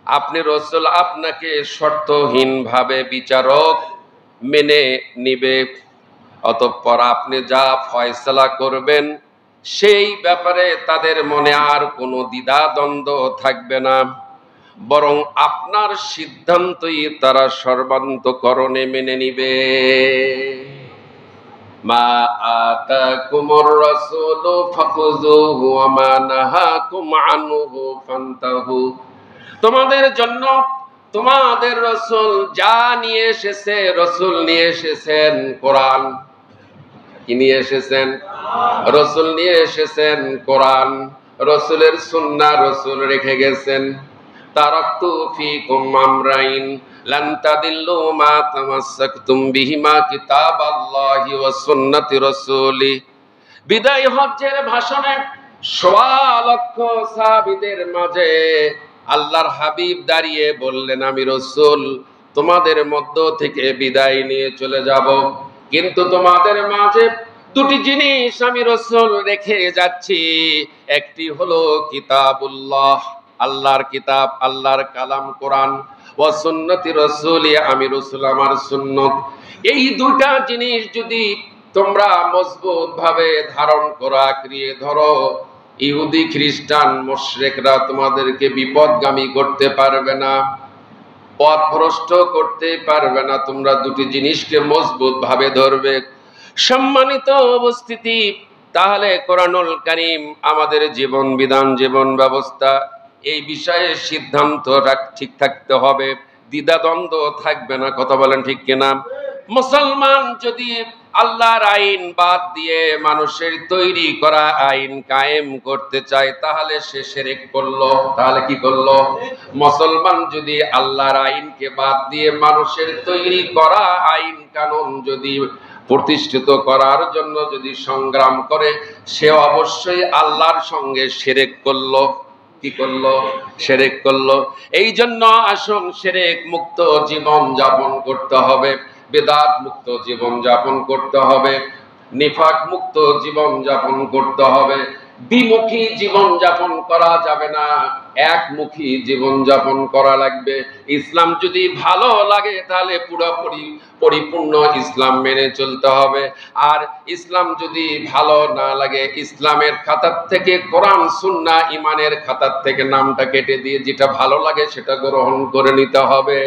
আপনি রাসূল আপনাকে শর্তহীনভাবে বিচারক মেনে নিবে। অতঃপর আপনি যা ফয়সালা করবেন সেই ব্যাপারে তাদের মনে আর কোনো দ্বিধাদ্বন্দ্ব থাকবে না, বরং আপনার সিদ্ধান্তই তারা সর্বান্তকরণে মেনে নিবে। মা আতাকুমুর রাসূলু ফাখুযুহু ওয়া মা নাহাকুম আনহু ফান্তাহু। তোমাদের জন্য তোমাদের রাসূল যা নিয়ে এসেছে, রাসূল নিয়ে এসেছেন কোরআন। কি নিয়ে এসেছেন? রাসূল নিয়ে এসেছেন কোরআন, রাসূলের সুন্নাহ রাসূল রেখে গেছেন। তারাকতু ফীকুম আমরাইন লান তাদিল্লু মা তামাসসাকতুম বিহিমা কিতাবাল্লাহি ওয়া সুন্নতি রাসূলি। বিদায় হজ্জের ভাষণে ১.৫ লক্ষ সাহাবীদের মাঝে আল্লাহর হাবিব দাঁড়িয়ে বললেন, আমি রাসূল তোমাদের মধ্য থেকে বিদায় নিয়ে চলে যাব, কিন্তু তোমাদের মাঝে দুটি জিনিস আমি রাসূল রেখে যাচ্ছি। একটি হলো কিতাবুল্লাহ, আল্লাহর কিতাব, আল্লাহর কালাম কোরআন, ওয়া সুন্নতি রাসূলি, আমি রাসূল আমার সুন্নত। এই দুইটা জিনিস যদি তোমরা মজবুত ভাবে ধারণ করে আঁকড়িয়ে ধরো, ইহুদি খ্রিস্টান মুশরিকরা তোমাদেরকে বিপদগামী করতে পারবে না, পথভ্রষ্ট করতে পারবে না। তোমরা দুটি জিনিসকে মজবুত ভাবে ধরবে। সম্মানিত উপস্থিতি, তাহলে কোরআনুল কারীম আমাদের জীবন বিধান, জীবন ব্যবস্থা, এই বিষয়ে সিদ্ধান্ত ঠিক থাকতে হবে, দ্বিধাদ্বন্দ্ব থাকবে না। কথা বলেন ঠিক কিনা? মুসলমান যদি আল্লাহর আইন বাদ দিয়ে মানুষের তৈরি করা আইন কায়েম করতে চায়, তাহলে সে শিরক করলো। তাহলে কি করলো? মুসলমান যদি আল্লাহর আইনকে বাদ দিয়ে মানুষের তৈরি করা আইন কানুন যদি প্রতিষ্ঠিত করার জন্য যদি সংগ্রাম করে, সে অবশ্যই আল্লাহর সঙ্গে শিরক করলো। কি করলো? শিরক করলো। এই জন্য আসুন শিরক মুক্ত জীবন যাপন করতে হবে, বিদআত মুক্ত জীবন যাপন করতে হবে, নিফাক মুক্ত জীবন যাপন করতে হবে। দ্বিমুখী জীবন যাপন করা যাবে না। একমুখী জীবনযাপন করা লাগবে। ইসলাম যদি ভালো লাগে তাহলে পুরোপুরি পরিপূর্ণ ইসলাম মেনে চলতে হবে। আর ইসলাম যদি ভালো না লাগে, ইসলামের খাতার থেকে কোরআন সুন্নাহ ইমানের খাতার থেকে নামটা কেটে দিয়ে যেটা ভালো লাগে সেটা গ্রহণ করে নিতে হবে।